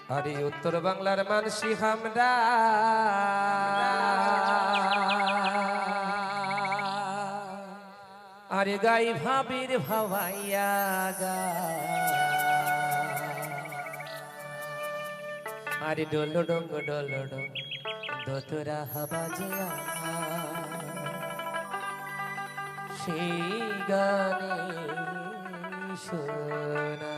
আরে উত্তর বাংলার মানসি আমরা আরে গাই ভাবির ভাবাইয়া গা আরে ডোলো ডঙ্গ দোতরা হাবাজিয়া সেই গানে শোনা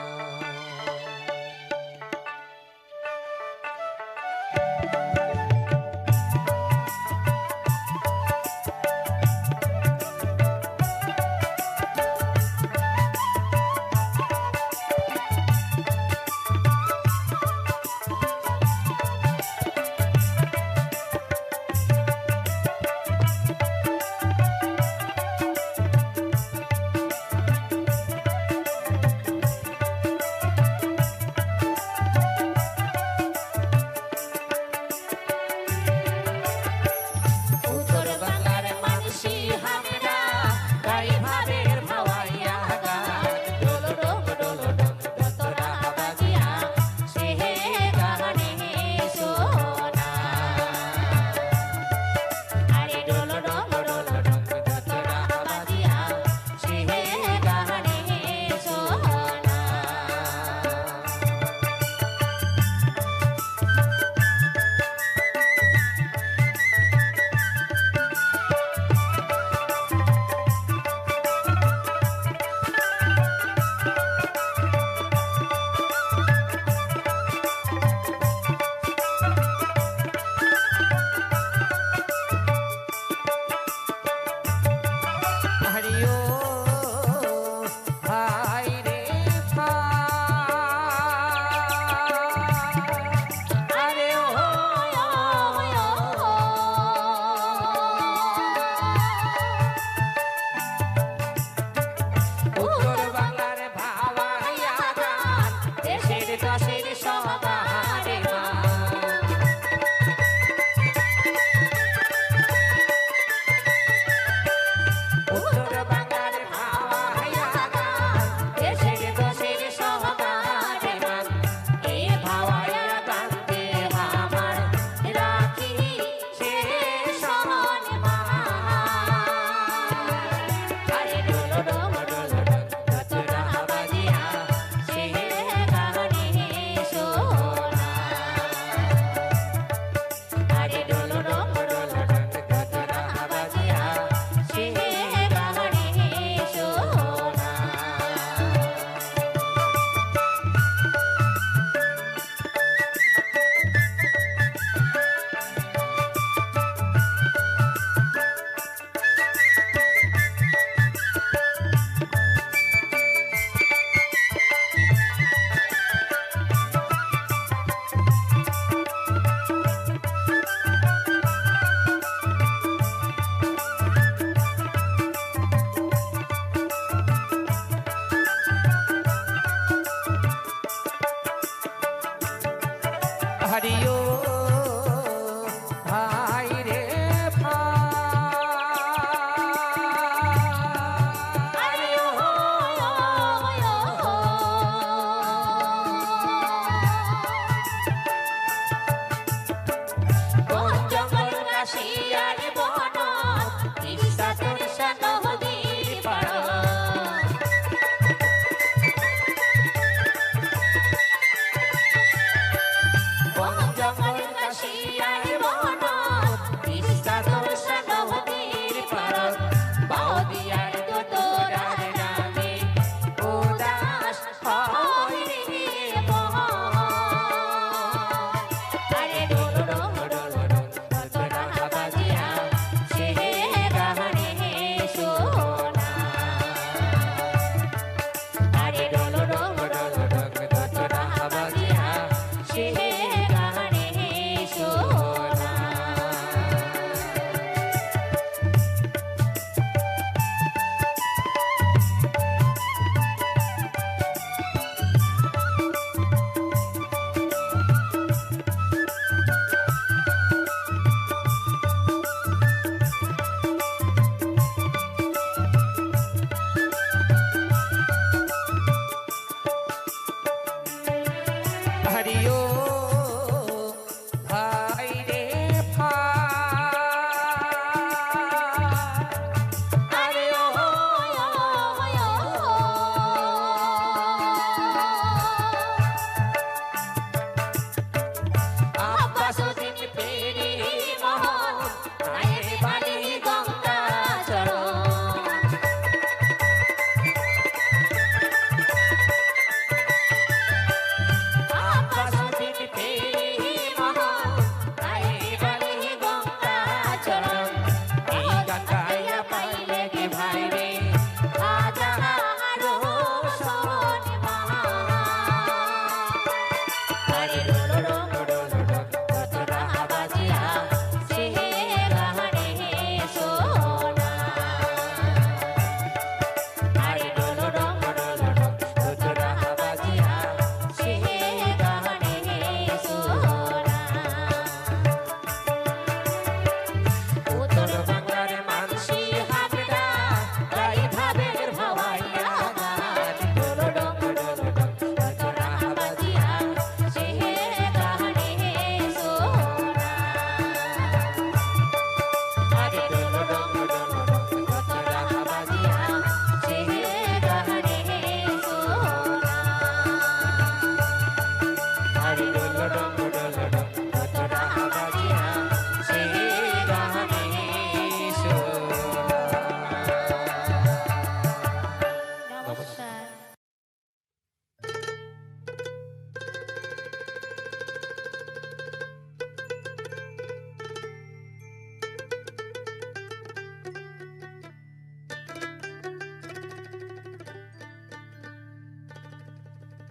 हरियो भाई रे हरियो जंगल काशियार बन तिस्ता तुरसा नदीर पार जंगल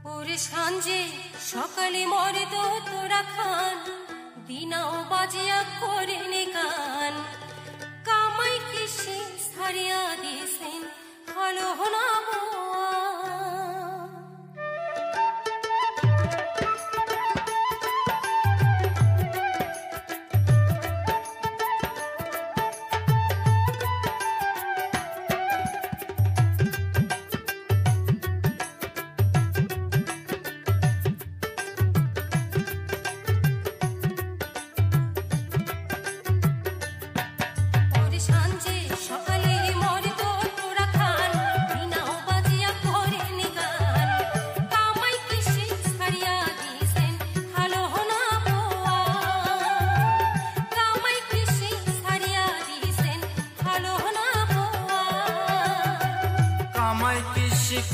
ওরে সাঞ্জে সকালে মরে তো তোরা খান দিনাও বাজিয়া করে নে গান কামাই কৃষি ছাড়িয়া দিয়েছেন হলো না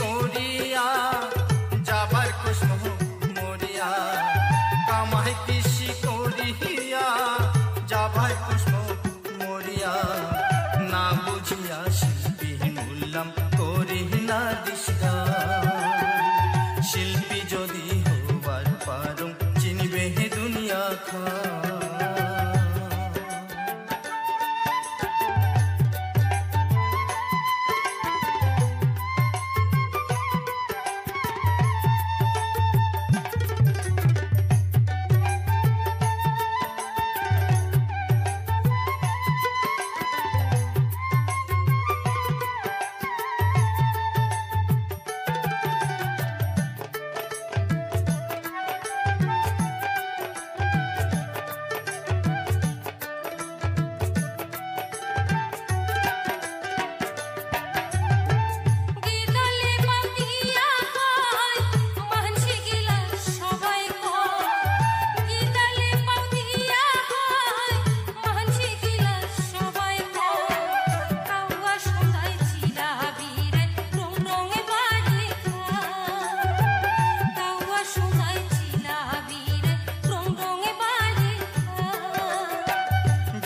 করিয়া যাবার কুষ্ম মরিয়া কামাই কৃষি করিয়া যাবার কুষ্ম মরিয়া না বুঝিয়া শিল্পী মূল্যাম করি না দিশা শিল্পী যদি হবার পারো চিনবে দুনিয়া খা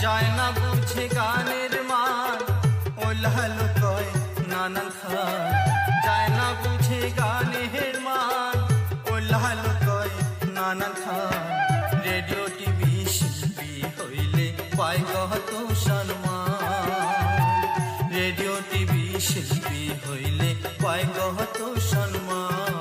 যায় না বুঝে গানের মান ওলাল কয় নানান খান যায় না বুঝে গানের মান ওলাল কয় নানান খান রেডিও টিভি শিল্পী হইলে পায় কত সম্মান রেডিও টিভি শিল্পী হইলে পায় কত সম্মান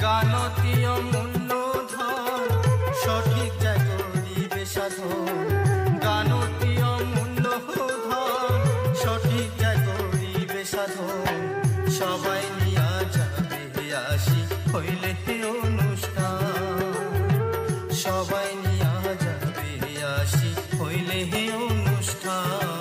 গানতীয় মূল্যধন সঠিক জায়গা দিবে সাধন গানতীয় মূল্যধন সঠিক জায়গা দিবে সাধন সবাই নিয়া যাবে আসি হইলে অনুষ্ঠান সবাই নিয়া যাবে আসি হইলে অনুষ্ঠান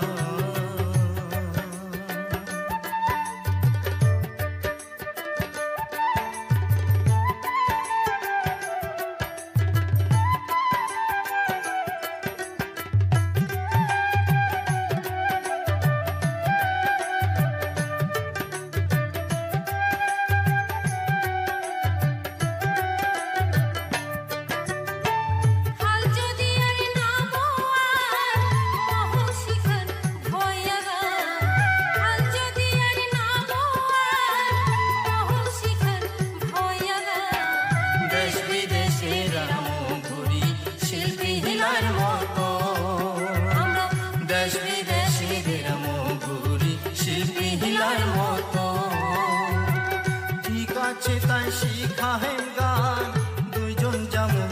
তাই শিখাহেন গান দুইজন যেমন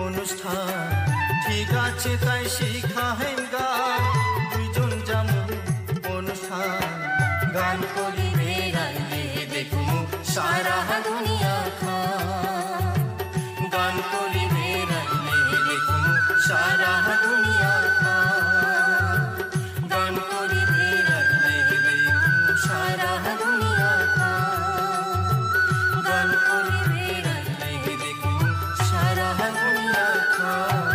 অনুষ্ঠান ঠিক আছে তাই শিখাহেন গান দুইজন যেমন অনুষ্ঠান গান করি বেড়াইলে দেখমু সারা দুনিয়া খান গান করি বেড়াইলে দেখমু সারা দুনিয়া খান গান করি বেড়াইলে দেখমু সারা দুনিয়া খান গান করি বেড়াইলে দেখমু সারা দুনিয়া খান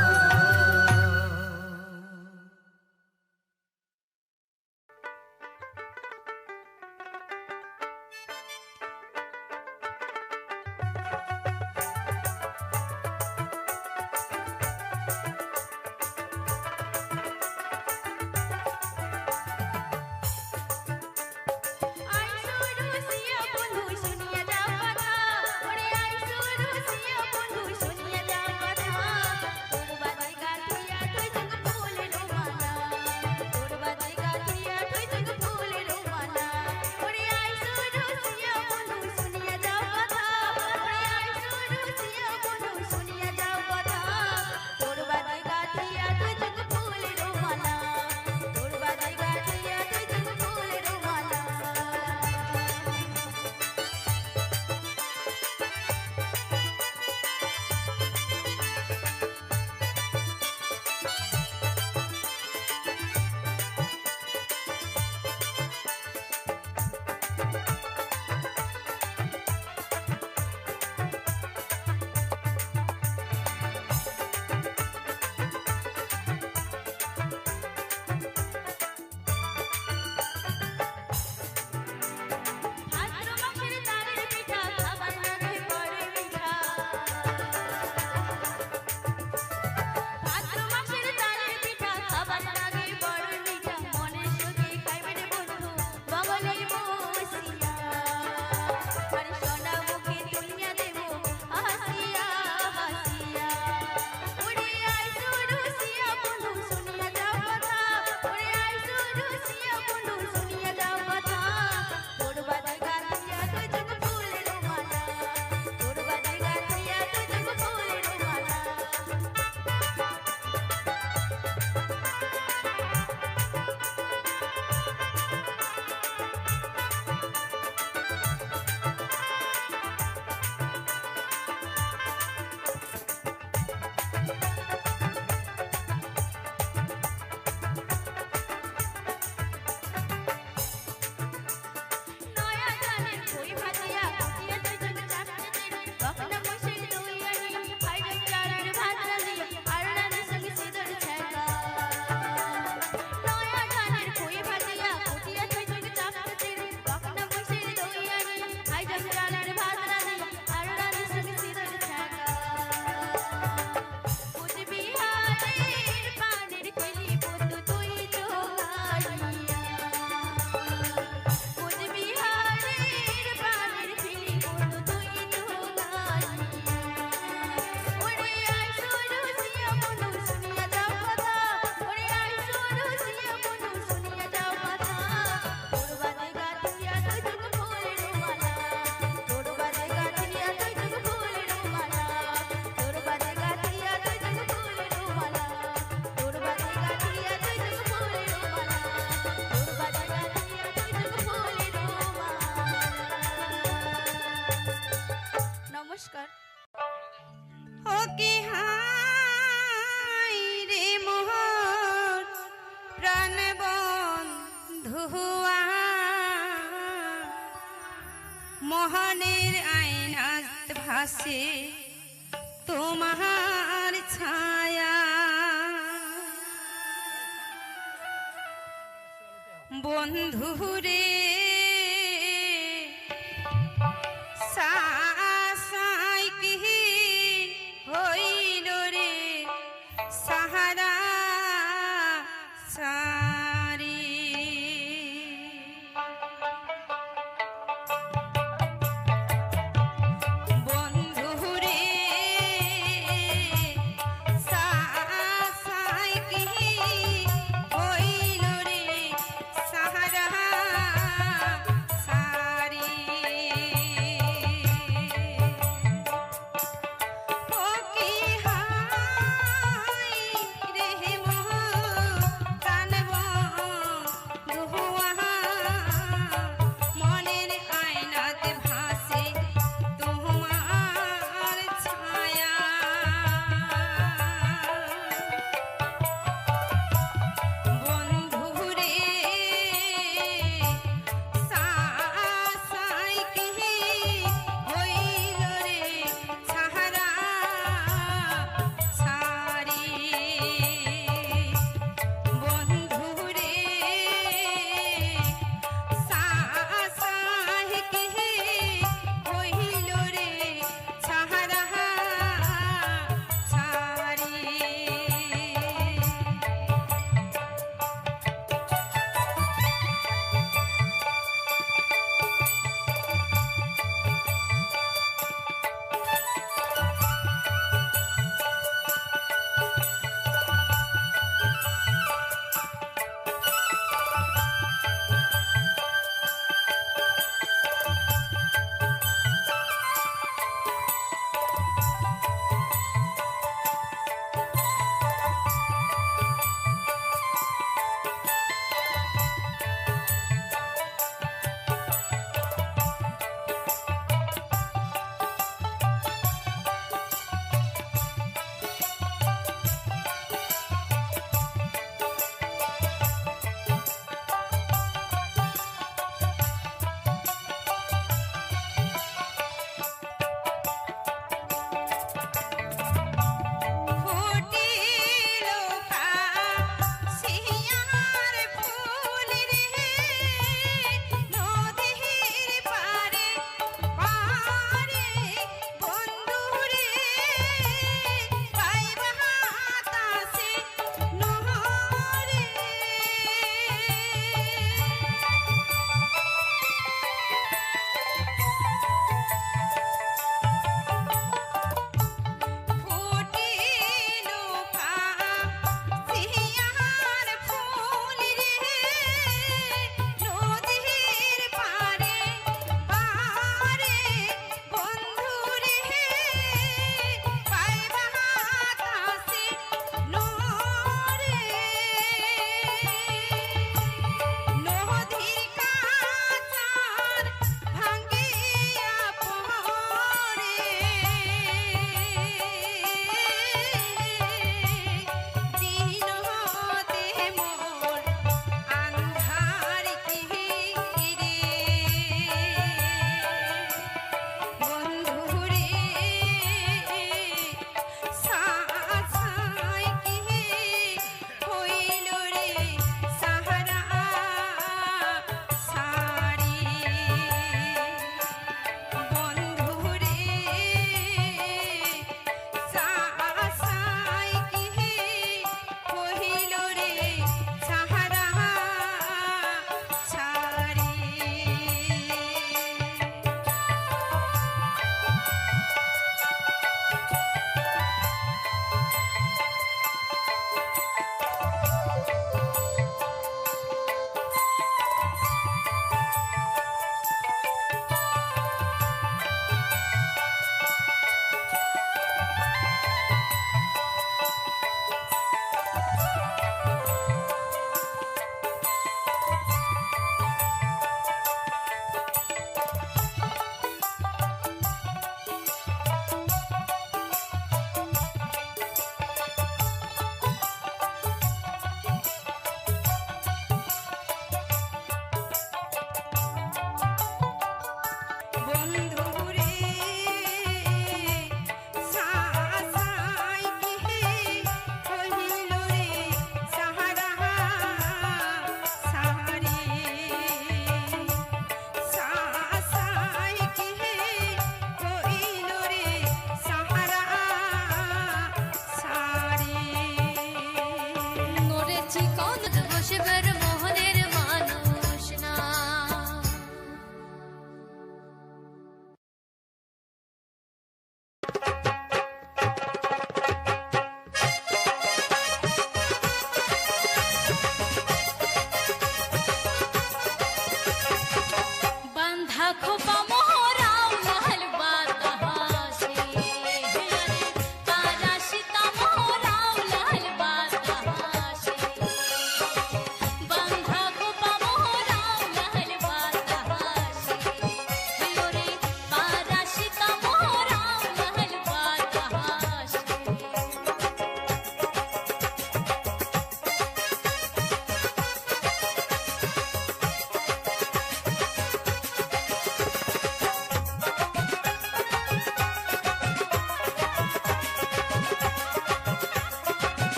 মোহনের আয়নাত ভাসে তোমার ছায়া, বন্ধুরে সাই কি হইল রে সাহারা সারি। বন্ধুরে সাই কি হইল রে সাহারা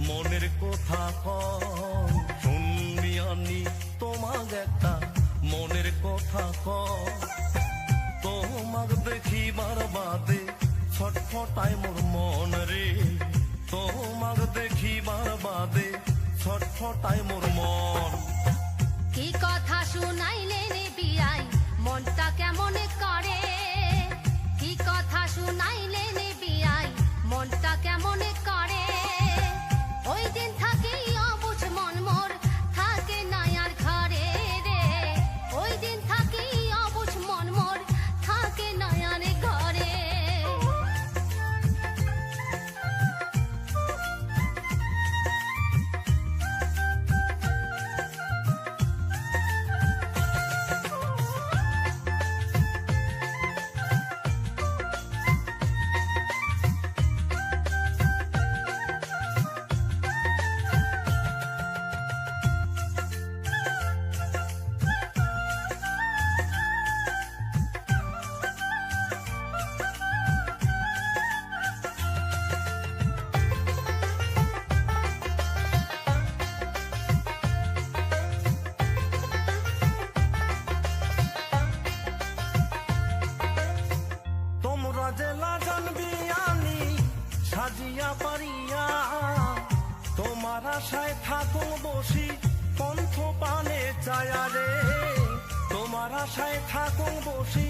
মনের কথা কম শুনবি আনি তোমাক একটা মনের কথা কম তোমাক দেখিবার বাদে ছটফটায় মোর মন রে তোমাক দেখিবার বাদে ছটফটায় মোর মন কি কথা শুনাইলে বিয়াই মনটা কেমন করে কি কথা শুনাইলে বিয়াই মনটা কেমন করে ওই দিন থাকি অবুঝ মন মোর থাকে নাই আর ঘরে রে ওই দিন থাকি অবুঝ মন মোর থাকে নাই আর ঘরে তোমরা জেলা জানবি আনি সাজিয়া পারিয়া তোমার আশায় থাকো বসি পন্থ পানে চায়া রে তোমার আশায় থাকো বসি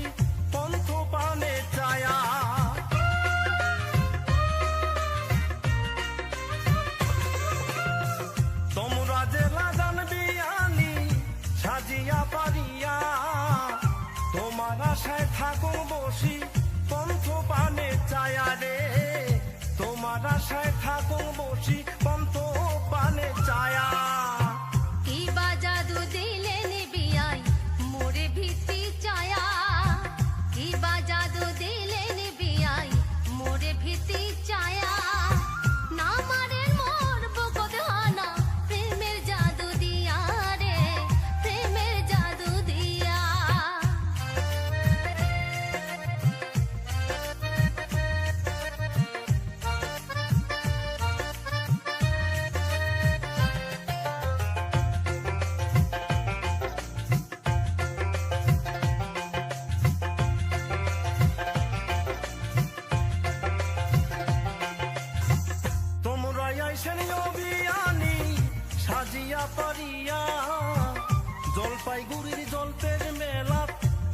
পন্থ পানে চায়া তোমরা জেলা জানবি আনি সাজিয়া পারিয়া তোমার আশায় থাকো বসি পন্থ পানে চায়া রে তোমার আশায় থাকো বসি পন্থ পানে চায়া কি বা জাদু দিলেন বিয়াই মোরে ভিত্তি চায়া কি বা জাদু দিলেন বিয়াই মোরে ভিত্তি চায়া না মারের মোর বুকত হানা প্রেমের জাদু দিয়া রে প্রেমের জাদু দিয়া তোমরা আইসেন অভিয়ানি সাজিয়া পারিয়া জলপাইগুড়ির জলপের মেলাত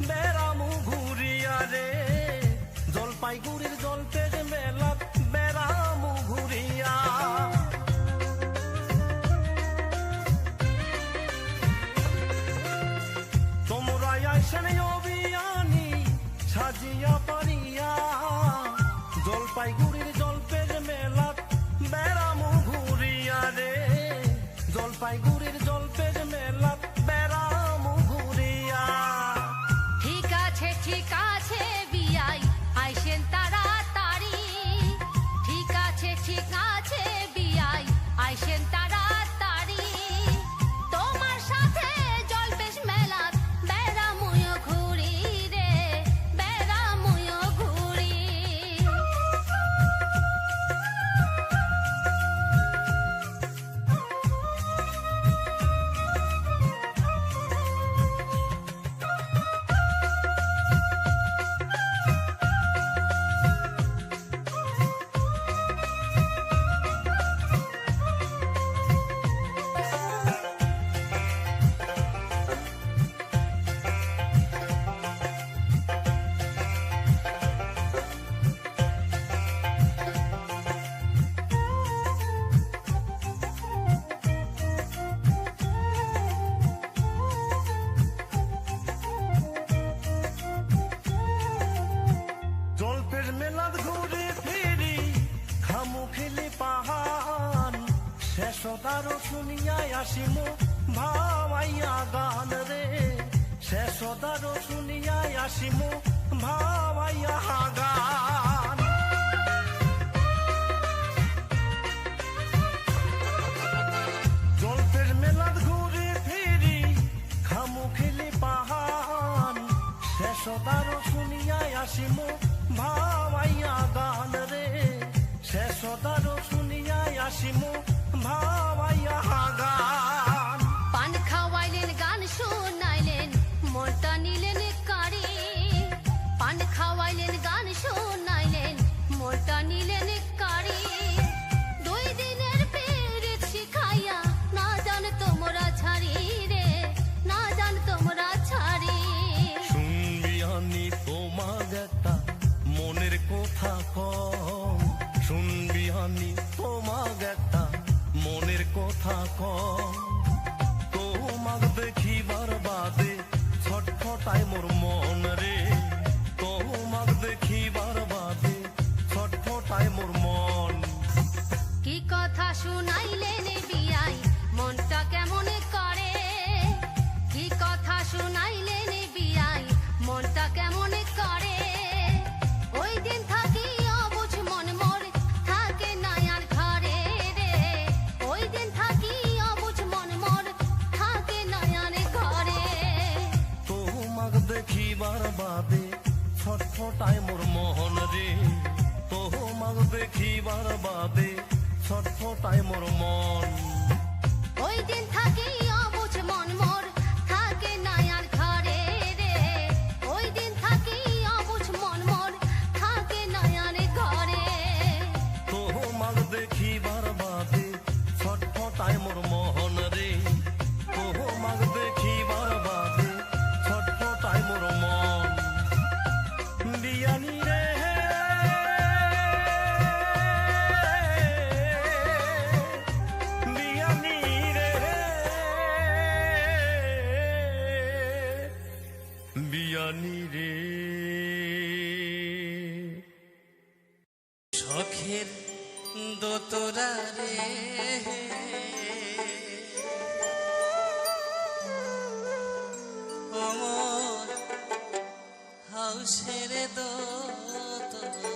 বেড়ামু ঘুরিয়া রে জলপাইগুড়ির জলপের মেলাত বেড়ামু ঘুরিয়া তোমরা আইসেন অভিয়ানি সাজিয়া পারিয়া জলপাইগুড়ির জলপের মেলাত বেড়ামু ঘুরিয়া রে জলপাইগুড়ির জলপের মেলাত বেড়ামু ঘুরিয়া ঠিক আছে বিয়াই আইসেন তাড়াতাড়ি ঠিক আছে বিয়াই আইসেন তাড়াতাড়ি তোমার সাথে জলপেশ মেলাত বেড়ামুয় ঘুরি রে বেড়ামুয় ঘুরি জলপের মেলাত ঘুরে ফিরি খামু খেলে পাহান শেষদারও শুনিয়াই আসিমু ভাবাইয়া গান রে শেষদারও শুনিয়াই আসিমু ভাবাইয়া গান জলপের মেলাত ঘুরে ফিরি খামু খেলে পাহান শেষদারও শুনিয়াই আসিমু ভাবাইয়া গান রে শেষদারও শুনিয়াই আসিমু কথা কম তোমাক দেখিবার বাদে ছটফটায় মোর মন রে তোমাক দেখিবার বাদে ছটফটায় মোর মন কি কথা শুনাইলেন বিয়াই মনটা কেমন করে কি কথা শুনাইলেন বিয়াই মনটা কেমন করে ওই দিন থাকি অবুঝ মন মোর থাকে না আর ঘরে রে ওই দিন থাকি অবুঝ মন মোর থাকে না আর ঘরে তোমাক দেখিবার বাদে ছটফটায় মোর মন রে তোমাক দেখিবার বাদে ছটফটায় মোর মন ওই দিন থাকি অবুঝ মন মোর থাকে না আর ঘরে রে ওই দিন থাকি অবুঝ মন মোর থাকে না আর ঘরে তোমাক দেখিবার বাদে ছটফটায় মোর মন রে তোমাক দেখিবার বাদে ছটফটায় মোর মন বিয়ানি রে বিয়ানি রে বিয়ানি রে শখের দোতরা রে ওমর হাউসের দোতরা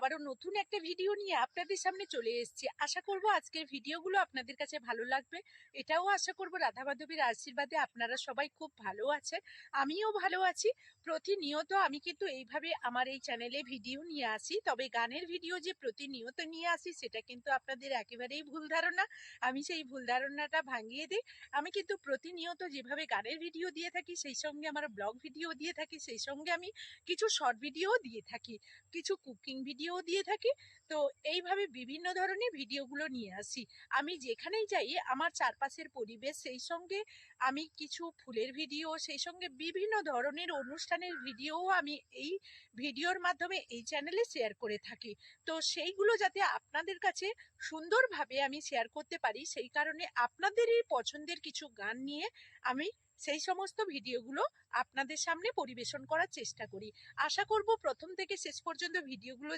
আবারও নতুন একটা ভিডিও নিয়ে আপনাদের সামনে চলে এসেছি। আশা করব আজকের ভিডিওগুলো আপনাদের কাছে ভালো লাগবে। এটাও আশা করব রাধা মাধবীর আশীর্বাদে আপনারা সবাই খুব ভালো আছেন, আমিও ভালো আছি। প্রতিনিয়ত আমি কিন্তু এইভাবে আমার এই চ্যানেলে ভিডিও নিয়ে আসি, তবে গানের ভিডিও যে প্রতিনিয়ত নিয়ে আসি সেটা কিন্তু আপনাদের একেবারেই ভুল ধারণা। আমি সেই ভুল ধারণাটা ভাঙিয়ে দিই। আমি কিন্তু প্রতিনিয়ত যেভাবে গানের ভিডিও দিয়ে থাকি, সেই সঙ্গে আমার ব্লগ ভিডিও দিয়ে থাকি, সেই সঙ্গে আমি কিছু শর্ট ভিডিও দিয়ে থাকি, কিছু কুকিং ভিডিও দিয়ে থাকি। তো এইভাবে বিভিন্ন ধরনের ভিডিওগুলো নিয়ে আসি। আমি যেখানেই যাই আমার চারপাশের পরিবেশ, সেই সঙ্গে আমি কিছু ফুলের ভিডিও, সেই সঙ্গে বিভিন্ন ধরনের অনুষ্ঠানের ভিডিও আমি এই ভিডিওর মাধ্যমে এই চ্যানেলে শেয়ার করে থাকি। তো সেইগুলো যাতে আপনাদের কাছে সুন্দরভাবে আমি শেয়ার করতে পারি, সেই কারণে আপনাদেরই পছন্দের কিছু গান নিয়ে আমি সেই সমস্ত ভিডিওগুলো আপনাদের সামনে পরিবেশন করার চেষ্টা করি। আশা করব প্রথম থেকে শেষ পর্যন্ত ভিডিওগুলো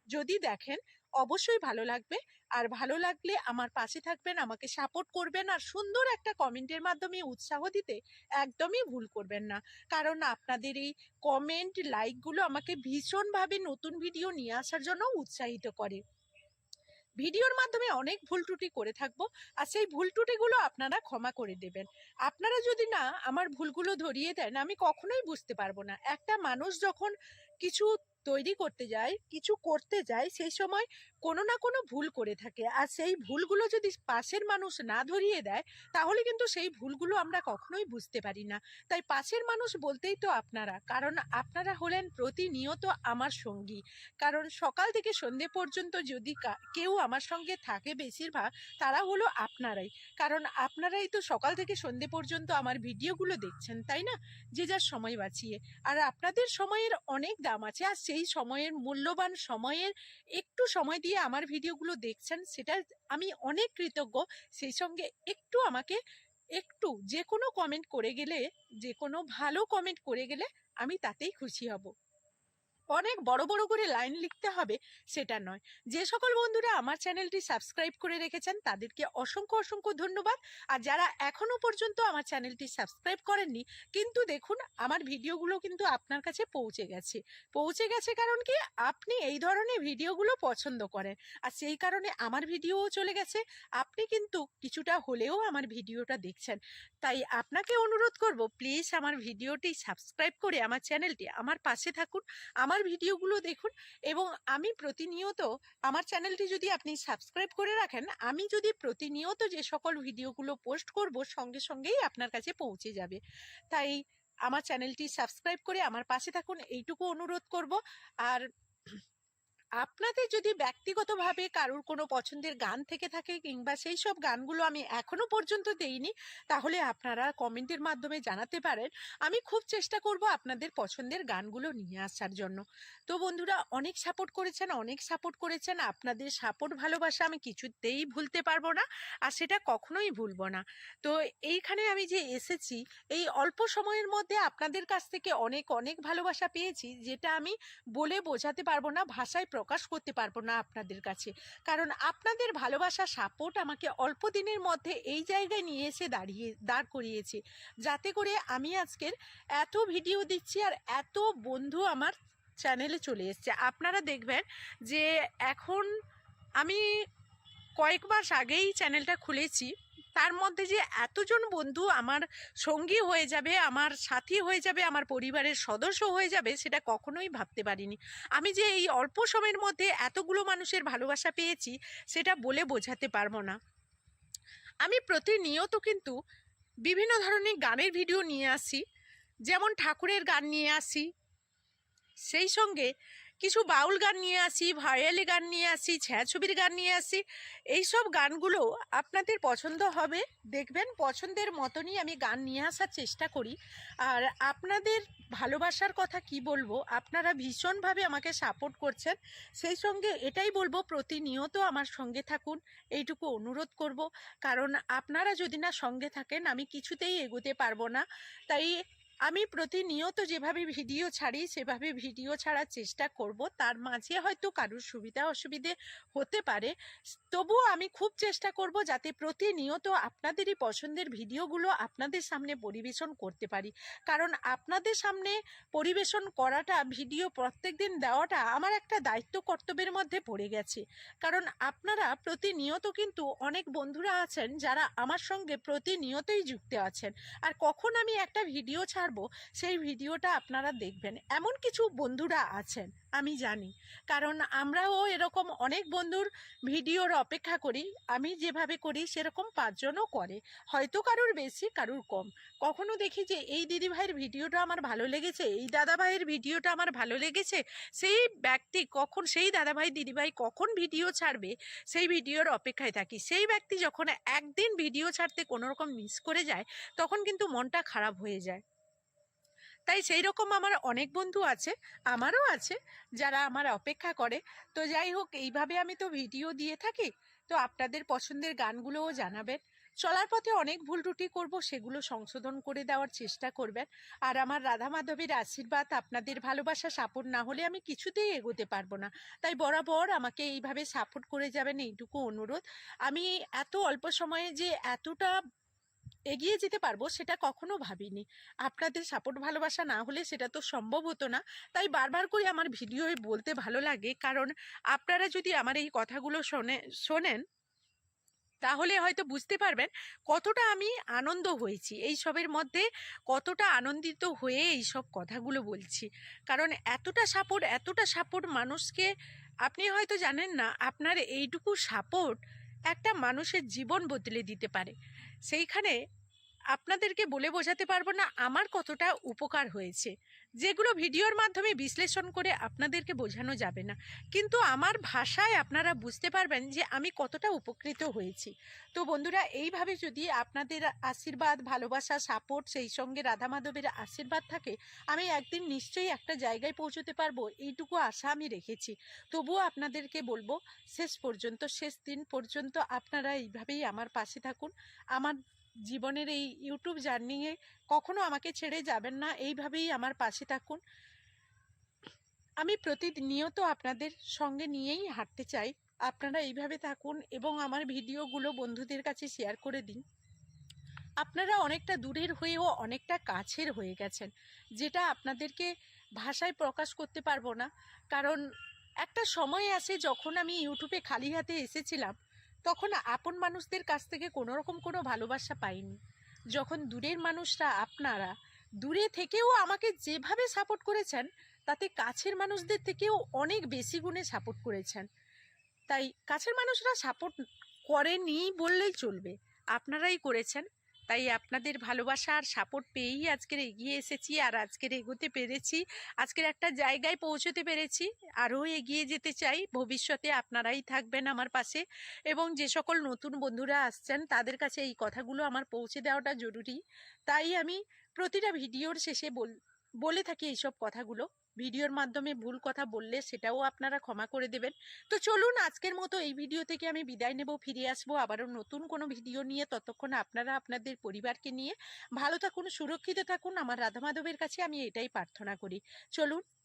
যদি দেখেন অবশ্যই ভালো লাগবে। আর ভালো লাগলে আমার পাশে থাকবেন, আমাকে সাপোর্ট করবেন, আর সুন্দর একটা কমেন্টের মাধ্যমে উৎসাহ দিতে একদমই ভুল করবেন না। কারণ আপনাদের এই কমেন্ট, লাইকগুলো আমাকে ভীষণভাবে নতুন ভিডিও নিয়ে আসার জন্য উৎসাহিত করে। ভিডিওর মাধ্যমে অনেক ভুল ত্রুটি করে থাকবো, আর সেই ভুল ত্রুটিগুলো আপনারা ক্ষমা করে দেবেন। আপনারা যদি না আমার ভুলগুলো ধরিয়ে দেন, আমি কখনোই বুঝতে পারবো না। একটা মানুষ যখন কিছু তৈরি করতে যায়, কিছু করতে যায়, সেই সময় কোনো না কোনো ভুল করে থাকে, আর সেই ভুলগুলো যদি পাশের মানুষ না ধরিয়ে দেয়, তাহলে কিন্তু সেই ভুলগুলো আমরা কখনোই বুঝতে পারি না। তাই পাশের মানুষ বলতেই তো আপনারা, কারণ আপনারা হলেন প্রতিনিয়ত আমার সঙ্গী। কারণ সকাল থেকে সন্ধে পর্যন্ত যদি কেউ আমার সঙ্গে থাকে, বেশিরভাগ তারা হলো আপনারাই। কারণ আপনারাই তো সকাল থেকে সন্ধে পর্যন্ত আমার ভিডিওগুলো দেখছেন, তাই না? যে যার সময় বাঁচিয়ে। আর আপনাদের সময়ের অনেক দাম আছে, আর সেই সময়ের, মূল্যবান সময়ের একটু সময় দিয়ে আমার ভিডিওগুলো দেখছেন, সেটা আমি অনেক কৃতজ্ঞ। সেই সঙ্গে একটু আমাকে যে কোনো কমেন্ট করে গেলে, যে কোনো ভালো কমেন্ট করে গেলে আমি তাতেই খুশি হব। অনেক বড় বড় করে লাইন লিখতে হবে সেটা নয়। যে সকল বন্ধুরা আমার চ্যানেলটি সাবস্ক্রাইব করে রেখেছেন তাদেরকে অসংখ্য অসংখ্য ধন্যবাদ। আর যারা এখনো পর্যন্ত আমার চ্যানেলটি সাবস্ক্রাইব করেননি, কিন্তু দেখুন আমার ভিডিওগুলো কিন্তু আপনার কাছে পৌঁছে গেছে কারণ কি, আপনি এই ধরনের ভিডিওগুলো পছন্দ করেন, আর সেই কারণে আমার ভিডিওও চলে গেছে। আপনি কিন্তু কিছুটা হলেও আমার ভিডিওটা দেখছেন। তাই আপনাকে অনুরোধ করব, প্লিজ আমার ভিডিওটি সাবস্ক্রাইব করে আমার চ্যানেলটি, আমার পাশে থাকুন, আমার ভিডিওগুলো দেখুন। এবং আমি প্রতিনিয়ত, আমার চ্যানেলটি যদি আপনি সাবস্ক্রাইব করে রাখেন, আমি যদি প্রতিনিয়ত যে সকল ভিডিওগুলো পোস্ট করব, সঙ্গে সঙ্গেই আপনার কাছে পৌঁছে যাবে। তাই আমার চ্যানেলটি সাবস্ক্রাইব করে আমার পাশে থাকুন, এইটুকু অনুরোধ করব। আর আপনাদের যদি ব্যক্তিগতভাবে কারোর কোনো পছন্দের গান থেকে থাকে, কিংবা সেই সব গানগুলো আমি এখনো পর্যন্ত দেইনি, তাহলে আপনারা কমেন্টের মাধ্যমে জানাতে পারেন। আমি খুব চেষ্টা করব আপনাদের পছন্দের গানগুলো নিয়ে আসার জন্য। তো বন্ধুরা, অনেক সাপোর্ট করেছেন। আপনাদের সাপোর্ট, ভালোবাসা আমি কিছুতেই ভুলতে পারবো না, আর সেটা কখনোই ভুলবো না। তো এইখানে আমি যে এসেছি, এই অল্প সময়ের মধ্যে আপনাদের কাছ থেকে অনেক অনেক ভালোবাসা পেয়েছি, যেটা আমি বলে বোঝাতে পারবো না, ভাষায় প্রকাশ করতে পারবো না আপনাদের কাছে। কারণ আপনাদের ভালোবাসা, সাপোর্ট আমাকে অল্প দিনের মধ্যে এই জায়গায় নিয়ে এসে দাঁড় করিয়েছে, যাতে করে আমি আজকের এত ভিডিও দিচ্ছি, আর এত বন্ধু আমার চ্যানেলে চলে এসছে। আপনারা দেখবেন যে এখন আমি কয়েক মাস আগেই চ্যানেলটা খুলেছি, তার মধ্যে যে এতজন বন্ধু আমার সঙ্গী হয়ে যাবে, আমার সাথী হয়ে যাবে, আমার পরিবারের সদস্য হয়ে যাবে, সেটা কখনোই ভাবতে পারিনি। আমি যে এই অল্প সময়ের মধ্যে এতগুলো মানুষের ভালোবাসা পেয়েছি, সেটা বলে বোঝাতে পারবো না। আমি প্রতিনিয়ত কিন্তু বিভিন্ন ধরনের গানের ভিডিও নিয়ে আসি, যেমন ঠাকুরের গান নিয়ে আসি, সেই সঙ্গে কিছু বাউল গান নিয়ে আসি, ভাইরালি গান নিয়ে আসি, ছায়াছবির গান নিয়ে আসি। এইসব গানগুলো আপনাদের পছন্দ হবে, দেখবেন পছন্দের মতনই আমি গান নিয়ে আসার চেষ্টা করি। আর আপনাদের ভালোবাসার কথা কি বলবো, আপনারা ভীষণভাবে আমাকে সাপোর্ট করছেন। সেই সঙ্গে এটাই বলবো, প্রতিনিয়ত আমার সঙ্গে থাকুন, এইটুকু অনুরোধ করব। কারণ আপনারা যদি না সঙ্গে থাকেন, আমি কিছুতেই এগোতে পারবো না। তাই আমি প্রতিনিয়ত যেভাবে ভিডিও ছাড়ি সেভাবে ভিডিও ছাড়ার চেষ্টা করব। তার মাঝে হয়তো কারোর সুবিধা অসুবিধে হতে পারে, তবুও আমি খুব চেষ্টা করব যাতে প্রতিনিয়ত আপনাদেরই পছন্দের ভিডিওগুলো আপনাদের সামনে পরিবেশন করতে পারি। কারণ আপনাদের সামনে পরিবেশন করাটা, ভিডিও প্রত্যেক দিন দেওয়াটা আমার একটা দায়িত্ব কর্তব্যের মধ্যে পড়ে গেছে। কারণ আপনারা প্রতিনিয়ত কিন্তু অনেক বন্ধুরা আছেন যারা আমার সঙ্গে প্রতিনিয়তই যুক্ত আছেন, আর কখন আমি একটা ভিডিও ছাড়বো সেই ভিডিওটা আপনারা দেখবেন এমন কিছু বন্ধুরা আছেন আমি জানি। কারণ আমরাও এরকম অনেক বন্ধুর ভিডিওর অপেক্ষা করি, আমি যেভাবে করি সেরকম 5 জনও করে, হয়তো কারুর বেশি কারুর কম। কখনো দেখি যে এই দিদি ভাইয়ের ভিডিওটা আমার ভালো লেগেছে, এই দাদা ভাইয়ের ভিডিওটা আমার ভালো লেগেছে, সেই ব্যক্তি কখন, সেই দাদা ভাই দিদি ভাই কখন ভিডিও ছাড়বে সেই ভিডিওর অপেক্ষায় থাকি। সেই ব্যক্তি যখন একদিন ভিডিও ছাড়তে কোনো রকম মিস করে যায় তখন কিন্তু মনটা খারাপ হয়ে যায়। তাই সেই রকম আমার অনেক বন্ধু আছে, আমারও আছে যারা আমার অপেক্ষা করে। তো যাই হোক, এইভাবে আমি তো ভিডিও দিয়ে থাকি, তো আপনাদের পছন্দের গানগুলোও জানাবেন। চলার পথে অনেক ভুল ত্রুটি করব, সেগুলো সংশোধন করে দেওয়ার চেষ্টা করবেন। আর আমার রাধা মাধবের আশীর্বাদ, আপনাদের ভালোবাসা সাপোর্ট না হলে আমি কিছুতেই এগোতে পারবো না। তাই বরাবর আমাকে এইভাবে সাপোর্ট করে যাবেন, এইটুকু অনুরোধ। আমি এত অল্প সময়ে যে এতটা এগিয়ে যেতে পারবো সেটা কখনো ভাবিনি। আপনাদের সাপোর্ট ভালোবাসা না হলে সেটা তো সম্ভব হতো না। তাই বারবার করে আমার ভিডিওয় বলতে ভালো লাগে, কারণ আপনারা যদি আমার এই কথাগুলো শোনেন তাহলে হয়তো বুঝতে পারবেন কতটা আমি আনন্দ হয়েছি এই সবের মধ্যে, কতটা আনন্দিত হয়ে এই সব কথাগুলো বলছি। কারণ এতটা সাপোর্ট মানুষকে, আপনি হয়তো জানেন না, আপনার এইটুকু সাপোর্ট একটা মানুষের জীবন বদলে দিতে পারে। সেইখানে আপনাদেরকে বলে বোঝাতে পারবো না আমার কতটা উপকার হয়েছে, যেগুলো ভিডিওর মাধ্যমে বিশ্লেষণ করে আপনাদেরকে বোঝানো যাবে না, কিন্তু আমার ভাষায় আপনারা বুঝতে পারবেন যে আমি কতটা উপকৃত হয়েছি। তো বন্ধুরা, এইভাবে যদি আপনাদের আশীর্বাদ, ভালোবাসা, সাপোর্ট, সেই সঙ্গে রাধা মাধবের আশীর্বাদ থাকে, আমি একদিন নিশ্চয়ই একটা জায়গায় পৌঁছতে পারবো, এইটুকু আশা আমি রেখেছি। তবুও আপনাদেরকে বলবো, শেষ পর্যন্ত, শেষ দিন পর্যন্ত আপনারা এইভাবেই আমার পাশে থাকুন। আমার জীবনের এই ইউটিউব জার্নিয়ে কখনো আমাকে ছেড়ে যাবেন না, এইভাবেই আমার পাশে থাকুন। আমি প্রতিনিয়ত আপনাদের সঙ্গে নিয়েই হাঁটতে চাই। আপনারা এইভাবে থাকুন এবং আমার ভিডিওগুলো বন্ধুদের কাছে শেয়ার করে দিন। আপনারা অনেকটা দূরের হয়েও অনেকটা কাছের হয়ে গেছেন, যেটা আপনাদেরকে ভাষায় প্রকাশ করতে পারবো না। কারণ একটা সময় আসে যখন আমি ইউটিউবে খালি হাতে এসেছিলাম, তখন আপন মানুষদের কাছ থেকে কোনো রকম কোনো ভালোবাসা পাইনি। যখন দূরের মানুষরা, আপনারা দূরে থেকেও আমাকে যেভাবে সাপোর্ট করেছেন, তাতে কাছের মানুষদের থেকেও অনেক বেশি গুণে সাপোর্ট করেছেন। তাই কাছের মানুষরা সাপোর্ট করেনি বললেই চলবে, আপনারাই করেছেন। তাই আপনাদের ভালোবাসা আর সাপোর্ট পেয়েই আজকের এগিয়ে এসেছি, আর আজকের এগোতে পেরেছি, আজকের একটা জায়গায় পৌঁছতে পেরেছি। আরও এগিয়ে যেতে চাই, ভবিষ্যতে আপনারাই থাকবেন আমার পাশে। এবং যে সকল নতুন বন্ধুরা আসছেন তাদের কাছে এই কথাগুলো আমার পৌঁছে দেওয়াটা জরুরি। তাই আমি প্রতিটা ভিডিওর শেষে বলে থাকি এইসব কথাগুলো। ভিডিওর মাধ্যমে ভুল কথা বললে সেটাও আপনারা ক্ষমা করে দেবেন। তো চলুন, আজকের মতো এই ভিডিও থেকে আমি বিদায় নেব, ফিরে আসবো আবারও নতুন কোনো ভিডিও নিয়ে। ততক্ষণ আপনারা আপনাদের পরিবারকে নিয়ে ভালো থাকুন, সুরক্ষিত থাকুন। আমার রাধা মাধবের কাছে আমি এটাই প্রার্থনা করি। চলুন।